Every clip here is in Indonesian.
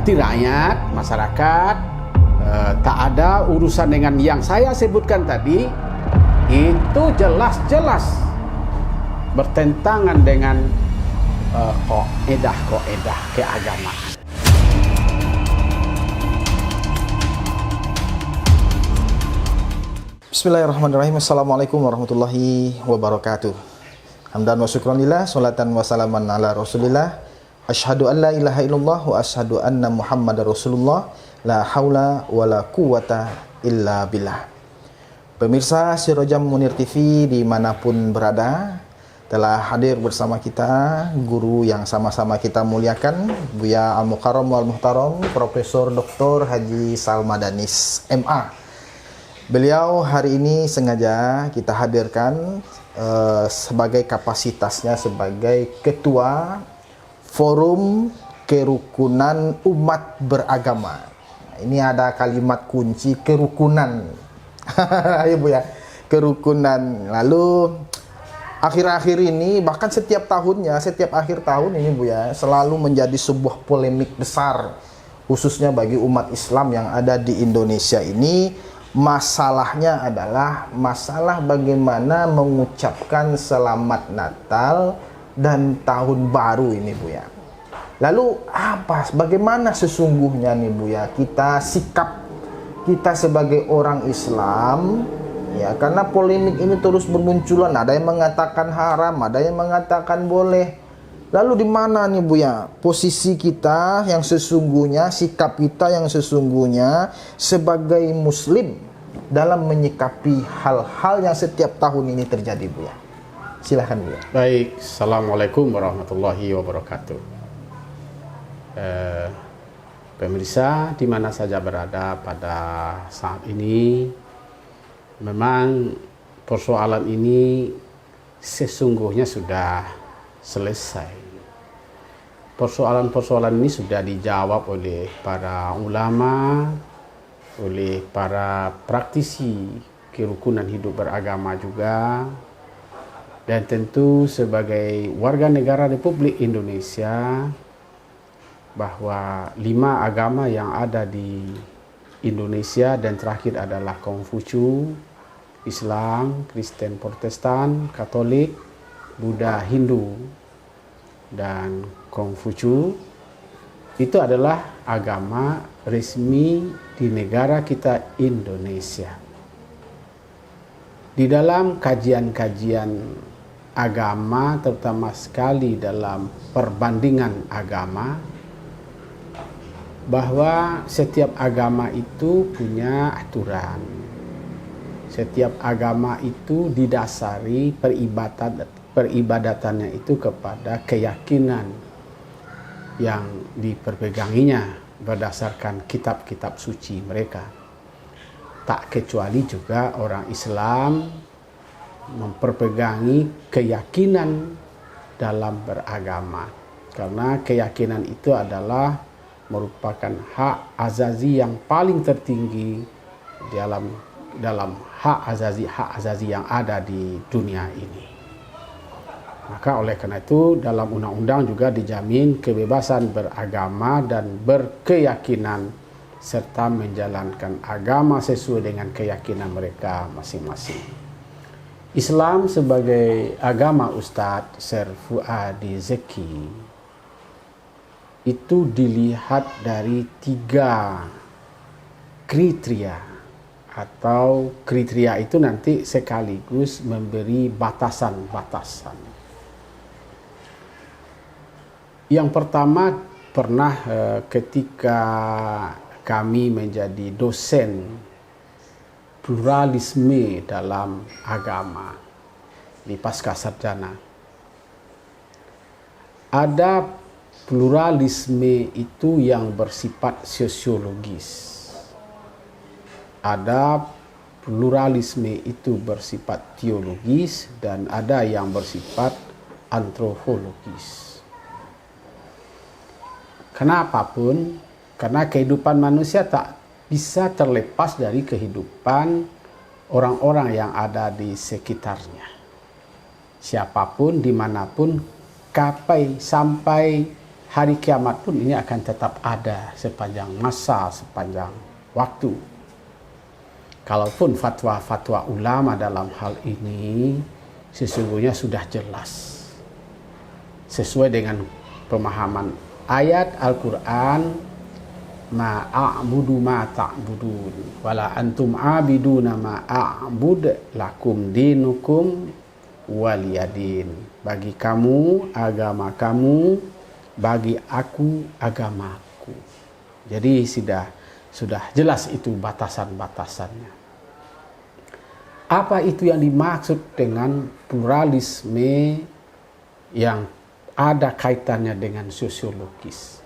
seperti rakyat, masyarakat, tak ada urusan dengan yang saya sebutkan tadi. Itu jelas-jelas bertentangan dengan kaidah keagamaan. Bismillahirrahmanirrahim. Assalamualaikum warahmatullahi wabarakatuh. Hamdan wa syukranillah, salatan wa salaman ala rasulillah. Asyhadu an la ilaha illallah wa asyhadu anna muhammadar rasulullah. La haula wa la quwata illa billah. Pemirsa Sirojam Munir TV dimanapun berada, telah hadir bersama kita guru yang sama-sama kita muliakan, Buya Al-Mukarram wal-Muhtaram, Profesor Dr. Haji Salma Danis, MA. Beliau hari ini sengaja kita hadirkan sebagai kapasitasnya sebagai Ketua Forum Kerukunan Umat Beragama. Ini ada kalimat kunci kerukunan. Ya Bu ya, kerukunan. Lalu akhir-akhir ini, bahkan setiap tahunnya, setiap akhir tahun ini Bu ya, selalu menjadi sebuah polemik besar, khususnya bagi umat Islam yang ada di Indonesia ini. Masalahnya adalah masalah bagaimana mengucapkan selamat Natal dan Tahun Baru ini Bu ya. Lalu bagaimana sesungguhnya nih Bu ya, sikap kita sebagai orang Islam ya, karena polemik ini terus bermunculan, ada yang mengatakan haram, ada yang mengatakan boleh. Lalu di mana nih Bu ya posisi kita yang sesungguhnya, sikap kita yang sesungguhnya sebagai muslim dalam menyikapi hal-hal yang setiap tahun ini terjadi Bu ya? Silahkan Bu ya. Baik, Assalamualaikum warahmatullahi wabarakatuh. Pemirsa di mana saja berada pada saat ini, memang persoalan ini sesungguhnya sudah selesai. Persoalan-persoalan ini sudah dijawab oleh para ulama, oleh para praktisi kerukunan hidup beragama juga, dan tentu sebagai warga negara Republik Indonesia, bahwa 5 agama yang ada di Indonesia dan terakhir adalah Konghucu, Islam, Kristen, Protestan, Katolik, Buddha, Hindu, dan Konghucu, itu adalah agama resmi di negara kita Indonesia. Di dalam kajian-kajian agama, terutama sekali dalam perbandingan agama, bahwa setiap agama itu punya aturan. Setiap agama itu didasari peribadatannya itu kepada keyakinan yang diperpeganginya berdasarkan kitab-kitab suci mereka. Tak kecuali juga orang Islam memperpegangi keyakinan dalam beragama, karena keyakinan itu adalah merupakan hak azazi yang paling tertinggi dalam hak azazi yang ada di dunia ini. Maka oleh karena itu dalam undang-undang juga dijamin kebebasan beragama dan berkeyakinan serta menjalankan agama sesuai dengan keyakinan mereka masing-masing. Islam sebagai agama Ustadz Syekh Fuadi Zeki itu dilihat dari 3 kriteria, atau kriteria itu nanti sekaligus memberi batasan-batasan. Yang pertama, pernah ketika kami menjadi dosen pluralisme dalam agama di Pascasarjana, ada pluralisme itu yang bersifat sosiologis, ada pluralisme itu bersifat teologis, dan ada yang bersifat antropologis. Kenapapun, karena kehidupan manusia tak bisa terlepas dari kehidupan orang-orang yang ada di sekitarnya. Siapapun, dimanapun, sampai hari kiamat pun ini akan tetap ada sepanjang masa, sepanjang waktu. Kalaupun fatwa-fatwa ulama dalam hal ini sesungguhnya sudah jelas sesuai dengan pemahaman ayat Al-Quran, ma'a'budu ma ta'budun wala antum abiduna ma'a'bud lakum dinukum waliyadin. Bagi kamu agama kamu, bagi aku agamaku. Jadi sudah jelas itu batasan-batasannya. Apa itu yang dimaksud dengan pluralisme yang ada kaitannya dengan sosiologis?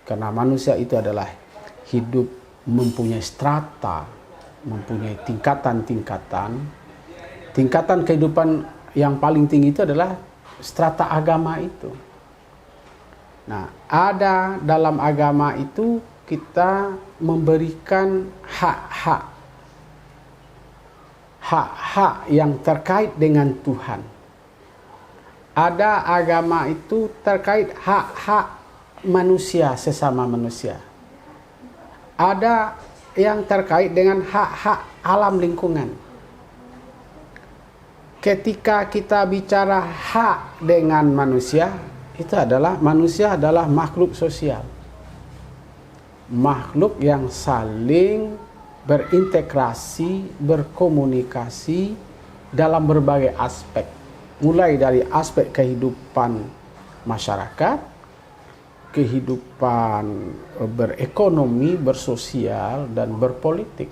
Karena manusia itu adalah hidup mempunyai strata, mempunyai tingkatan-tingkatan. Tingkatan kehidupan yang paling tinggi itu adalah strata agama itu. Nah, ada dalam agama itu kita memberikan hak-hak yang terkait dengan Tuhan. Ada agama itu terkait hak-hak manusia, sesama manusia. Ada yang terkait dengan hak-hak alam lingkungan. Ketika kita bicara hak dengan manusia, itu adalah manusia adalah makhluk sosial. Makhluk yang saling berintegrasi, berkomunikasi dalam berbagai aspek. Mulai dari aspek kehidupan masyarakat, kehidupan berekonomi, bersosial, dan berpolitik.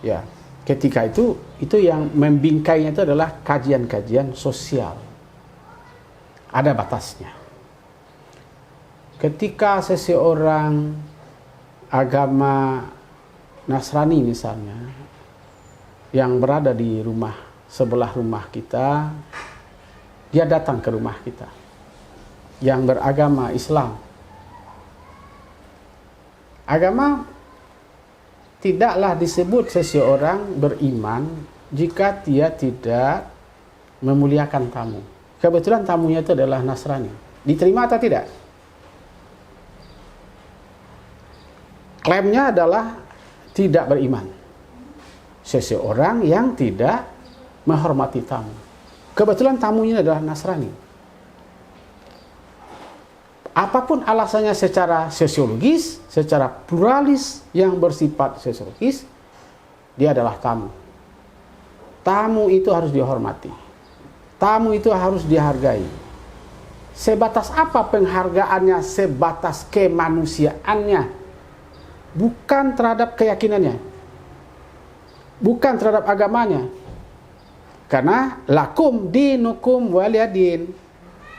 Ya, ketika itu yang membingkainya itu adalah kajian-kajian sosial. Ada batasnya. Ketika seseorang agama Nasrani misalnya, yang berada di rumah sebelah rumah kita, dia datang ke rumah kita. Yang beragama Islam, agama tidaklah disebut seseorang beriman jika dia tidak memuliakan tamu. Kebetulan tamunya itu adalah Nasrani. Diterima atau tidak? Klaimnya adalah tidak beriman. Seseorang yang tidak menghormati tamu. Kebetulan tamunya adalah Nasrani. Apapun alasannya secara sosiologis, secara pluralis yang bersifat sosiologis, dia adalah tamu. Tamu itu harus dihormati. Tamu itu harus dihargai. Sebatas apa penghargaannya? Sebatas kemanusiaannya. Bukan terhadap keyakinannya, bukan terhadap agamanya. Karena lakum dinukum waliyadin,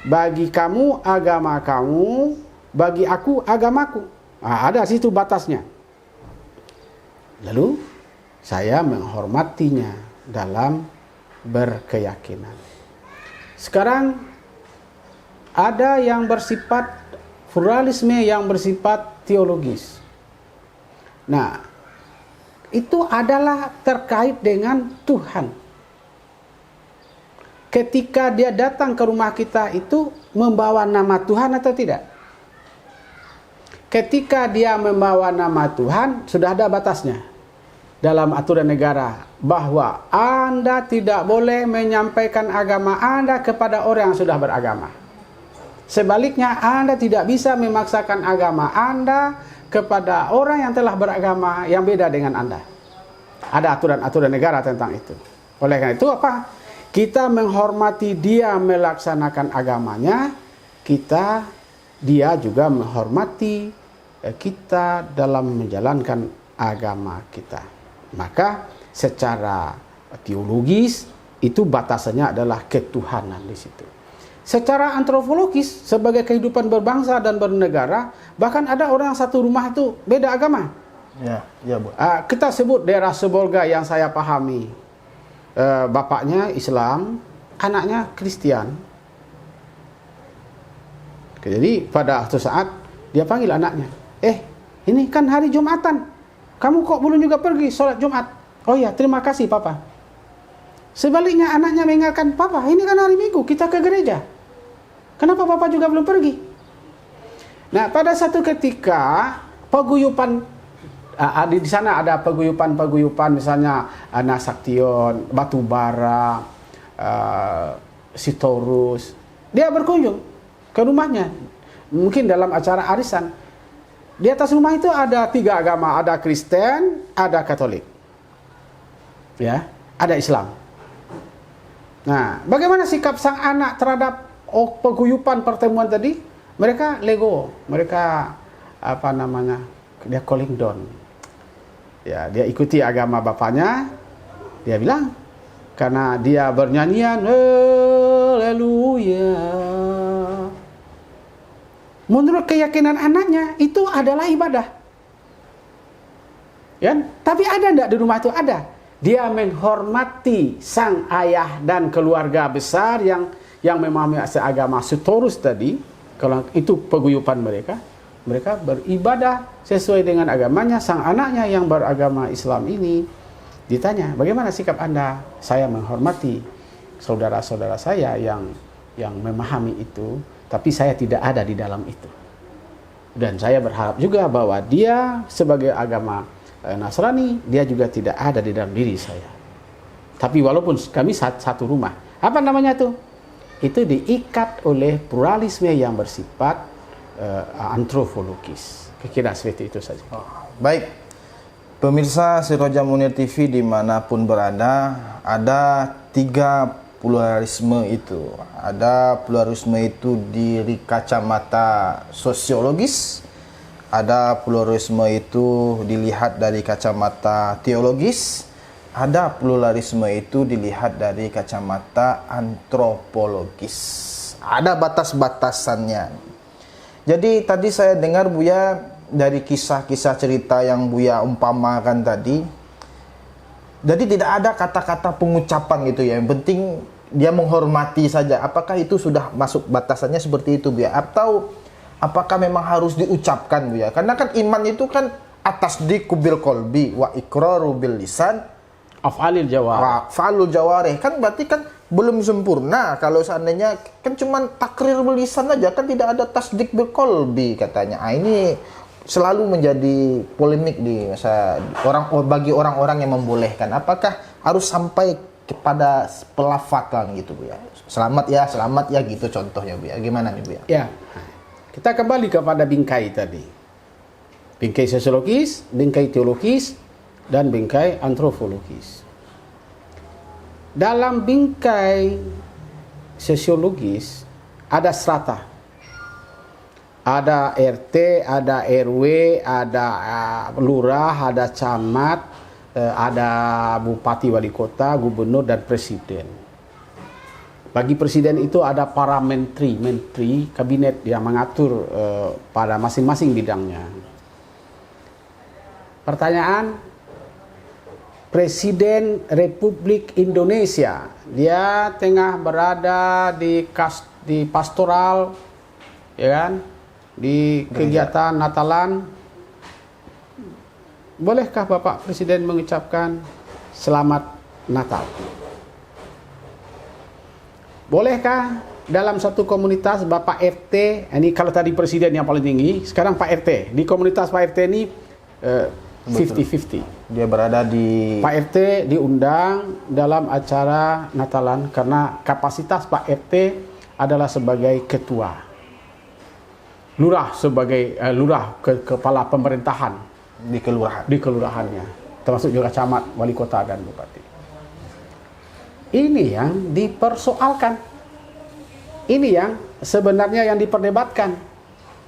bagi kamu agama kamu, bagi aku agamaku. Nah, ada situ batasnya. Lalu saya menghormatinya dalam berkeyakinan. Sekarang ada yang bersifat pluralisme yang bersifat teologis. Nah, itu adalah terkait dengan Tuhan. Ketika dia datang ke rumah kita itu membawa nama Tuhan atau tidak? Ketika dia membawa nama Tuhan, sudah ada batasnya dalam aturan negara bahwa Anda tidak boleh menyampaikan agama Anda kepada orang yang sudah beragama. Sebaliknya, Anda tidak bisa memaksakan agama Anda kepada orang yang telah beragama yang beda dengan Anda. Ada aturan-aturan negara tentang itu. Oleh karena itu apa? Kita menghormati dia melaksanakan agamanya, dia juga menghormati kita dalam menjalankan agama kita. Maka secara teologis itu batasannya adalah ketuhanan di situ. Secara antropologis, sebagai kehidupan berbangsa dan bernegara, bahkan ada orang satu rumah itu beda agama. Ya, Bu. Kita sebut daerah Sebolga yang saya pahami. Bapaknya Islam, anaknya Kristen. Jadi pada suatu saat dia panggil anaknya, ini kan hari Jumatan, kamu kok belum juga pergi sholat Jumat? Oh ya, terima kasih Papa. Sebaliknya anaknya mengingatkan, Papa, ini kan hari Minggu, kita ke gereja. Kenapa Papa juga belum pergi? Nah, pada satu ketika paguyupan di sana ada paguyupan misalnya Nasaktion, Batubara, Sitorus. Dia berkunjung ke rumahnya, mungkin dalam acara arisan. Di atas rumah itu ada 3 agama, ada Kristen, ada Katolik, ya, ada Islam. Nah, bagaimana sikap sang anak terhadap paguyupan pertemuan tadi? Mereka lego, mereka dia calling down. Ya, dia ikuti agama bapaknya. Dia bilang karena dia bernyanyian haleluya. Menurut keyakinan anaknya itu adalah ibadah. Ya, tapi ada enggak di rumah itu? Ada. Dia menghormati sang ayah dan keluarga besar yang memahami agama Sitorus tadi. Kalau itu paguyupan mereka beribadah sesuai dengan agamanya. Sang anaknya yang beragama Islam ini ditanya, bagaimana sikap Anda? Saya menghormati saudara-saudara saya yang memahami itu, tapi saya tidak ada di dalam itu. Dan saya berharap juga bahwa dia sebagai agama Nasrani, dia juga tidak ada di dalam diri saya. Tapi walaupun kami satu rumah. Apa namanya itu? Itu diikat oleh pluralisme yang bersifat antropologis. Kira-kira seperti itu saja. Baik, pemirsa Sirojah Munir TV dimanapun berada, ada 3 pluralisme itu. Ada pluralisme itu dari kacamata sosiologis, ada pluralisme itu dilihat dari kacamata teologis, ada pluralisme itu dilihat dari kacamata antropologis. Ada batas-batasannya. Jadi tadi saya dengar Buya dari kisah-kisah cerita yang Buya umpamakan tadi. Jadi tidak ada kata-kata pengucapan gitu ya. Yang penting dia menghormati saja. Apakah itu sudah masuk batasannya seperti itu Buya? Atau apakah memang harus diucapkan Buya? Karena kan iman itu kan atasdiqu bil qalbi wa iqraru bil lisan Af'alil jawarih. Fa'alul jawarih. Kan berarti kan belum sempurna kalau seandainya kan cuma takrir belisan aja, kan tidak ada tasdik bil qalbi katanya. Ini selalu menjadi polemik di masa bagi orang-orang yang membolehkan. Apakah harus sampai kepada pelafatan gitu Bu ya? Selamat ya gitu contohnya Bu ya. Gimana nih Bu ya? Ya. Kita kembali kepada bingkai tadi. Bingkai sosiologis, bingkai teologis, dan bingkai antropologis. Dalam bingkai sosiologis ada strata. Ada RT, ada RW, ada lurah, ada camat, ada bupati, wali kota, gubernur, dan presiden. Bagi presiden itu ada para menteri kabinet yang mengatur pada masing-masing bidangnya. Pertanyaan, Presiden Republik Indonesia, dia tengah berada di pastoral, ya kan, di kegiatan Natalan. Bolehkah Bapak Presiden mengucapkan Selamat Natal? Bolehkah dalam satu komunitas Bapak RT, ini kalau tadi Presiden yang paling tinggi, sekarang Pak RT, di komunitas Pak RT ini 50-50. Dia berada di Pak RT diundang dalam acara Natalan karena kapasitas Pak RT adalah sebagai ketua. Lurah sebagai kepala pemerintahan di kelurahannya, termasuk juga camat, wali kota, dan bupati. Ini yang dipersoalkan. Ini yang sebenarnya yang diperdebatkan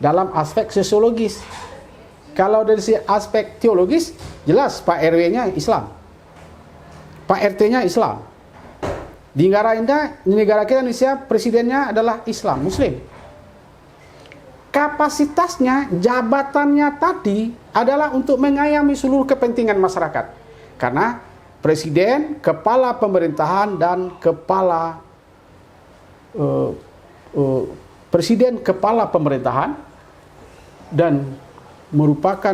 dalam aspek sosiologis. Kalau dari aspek teologis, jelas Pak RW-nya Islam, Pak RT-nya Islam. Di negara kita Indonesia, presidennya adalah Islam, Muslim. Kapasitasnya, jabatannya tadi adalah untuk mengayomi seluruh kepentingan masyarakat. Karena presiden, kepala pemerintahan, dan presiden kepala pemerintahan dan merupakan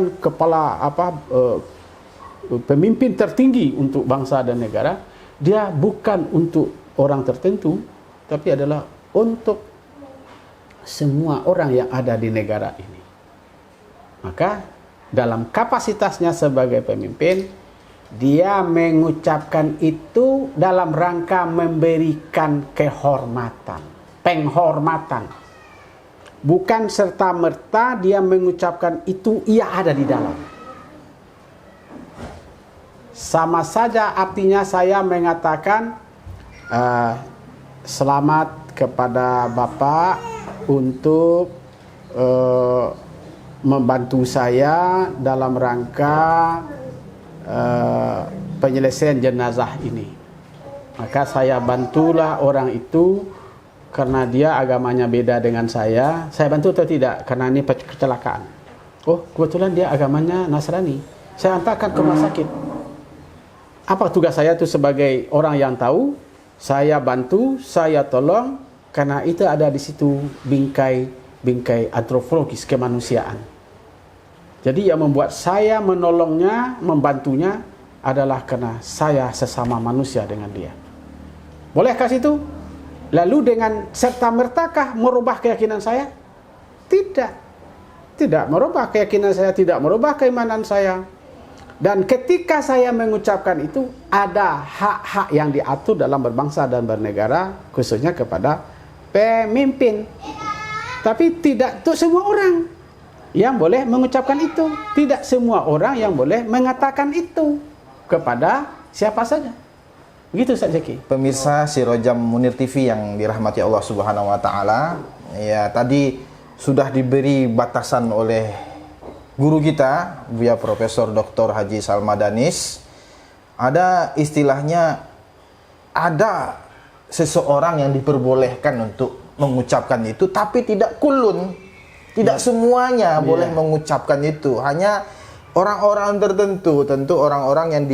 pemimpin tertinggi untuk bangsa dan negara. Dia bukan untuk orang tertentu, tapi adalah untuk semua orang yang ada di negara ini. Maka dalam kapasitasnya sebagai pemimpin, dia mengucapkan itu dalam rangka memberikan kehormatan, penghormatan. Bukan serta-merta dia mengucapkan itu ia ada di dalam. Sama saja artinya saya mengatakan selamat kepada Bapak untuk membantu saya dalam rangka penyelesaian jenazah ini. Maka saya bantulah orang itu karena dia agamanya beda dengan saya bantu atau tidak? Karena ini kecelakaan. Oh, kebetulan dia agamanya Nasrani. Saya antarkan ke rumah sakit. Apa tugas saya itu sebagai orang yang tahu? Saya bantu, saya tolong, karena itu ada di situ bingkai antropologis kemanusiaan. Jadi yang membuat saya menolongnya, membantunya adalah karena saya sesama manusia dengan dia. Bolehkah situ? Lalu dengan serta-mertakah merubah keyakinan saya? Tidak. Tidak merubah keyakinan saya, tidak merubah keimanan saya. Dan ketika saya mengucapkan itu, ada hak-hak yang diatur dalam berbangsa dan bernegara, khususnya kepada pemimpin. Tapi tidak untuk semua orang yang boleh mengucapkan itu. Tidak semua orang yang boleh mengatakan itu kepada siapa saja. Begitu Ustaz Zaki. Pemirsa Sirojam Munir TV yang dirahmati Allah Subhanahu wa taala, ya tadi sudah diberi batasan oleh guru kita, Buya Profesor Dr. Haji Salma Danis. Ada istilahnya, ada seseorang yang diperbolehkan untuk mengucapkan itu, tapi tidak kulun, tidak semuanya boleh mengucapkan itu. Hanya orang-orang tertentu, tentu orang-orang yang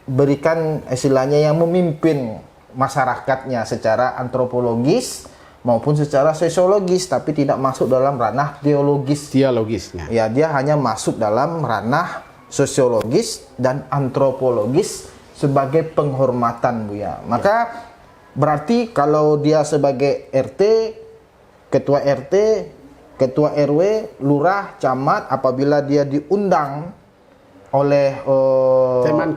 diberikan istilahnya yang memimpin masyarakatnya secara antropologis maupun secara sosiologis, tapi tidak masuk dalam ranah teologisnya. Ya, dia hanya masuk dalam ranah sosiologis dan antropologis sebagai penghormatan, Buya. Maka berarti kalau dia sebagai RT, ketua RT, ketua RW, lurah, camat, apabila dia diundang oleh teman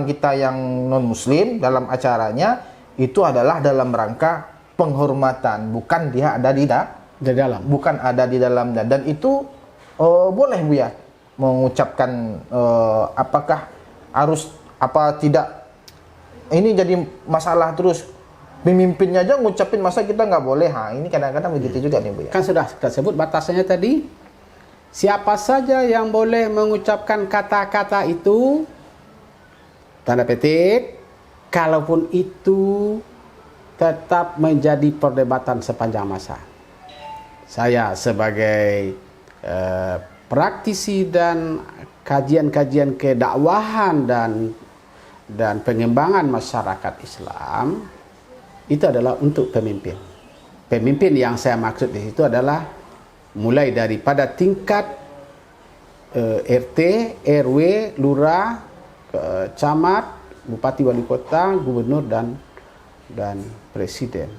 kita yang non muslim dalam acaranya, itu adalah dalam rangka penghormatan, bukan dia ada di dalam, bukan ada di dalamnya. Dan itu boleh Buya mengucapkan, apakah harus apa tidak, ini jadi masalah terus. Pemimpinnya aja ngucapin, masa kita nggak boleh? Ini kadang-kadang begitu juga nih Buya. Kan sudah kita sebut batasannya tadi. Siapa saja yang boleh mengucapkan kata-kata itu, tanda petik, kalaupun itu tetap menjadi perdebatan sepanjang masa. Saya sebagai praktisi dan kajian-kajian kedakwahan dan pengembangan masyarakat Islam, itu adalah untuk pemimpin. Pemimpin yang saya maksud di situ adalah mulai daripada tingkat RT, RW, lurah, camat, bupati, wali kota, gubernur dan presiden.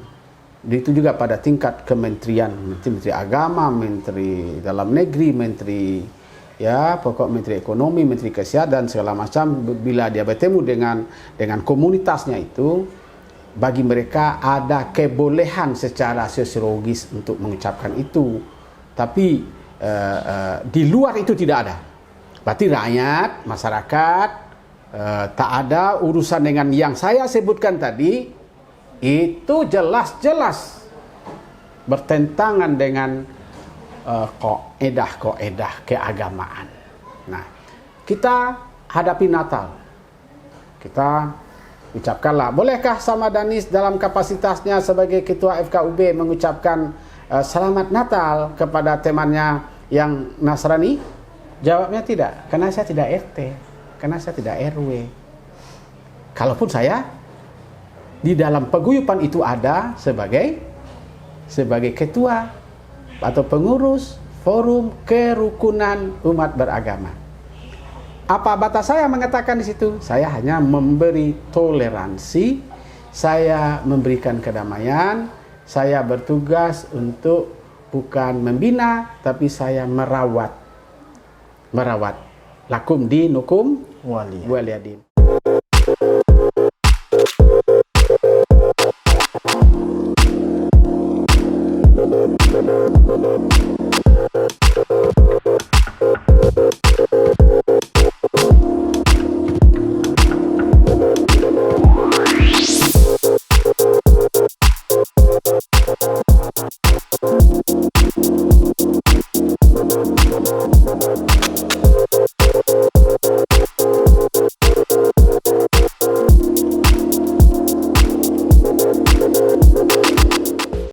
Itu juga pada tingkat kementerian, menteri agama, menteri dalam negeri, menteri pokok menteri ekonomi, menteri kesehatan, segala macam. Bila dia bertemu dengan komunitasnya itu, bagi mereka ada kebolehan secara sosiologis untuk mengucapkan itu. Tapi di luar itu tidak ada. Berarti rakyat, masyarakat tak ada urusan dengan yang saya sebutkan tadi. Itu jelas-jelas bertentangan dengan koedah keagamaan. Nah, kita hadapi Natal. Kita ucapkanlah, bolehkah Salma Danis dalam kapasitasnya sebagai ketua FKUB mengucapkan selamat Natal kepada temannya yang Nasrani? Jawabnya tidak, karena saya tidak RT, karena saya tidak RW. Kalaupun saya di dalam paguyuban itu ada sebagai ketua atau pengurus forum kerukunan umat beragama. Apa batas saya mengatakan di situ? Saya hanya memberi toleransi, saya memberikan kedamaian, saya bertugas untuk bukan membina, tapi saya merawat. Merawat. Lakum dinukum waliyadin.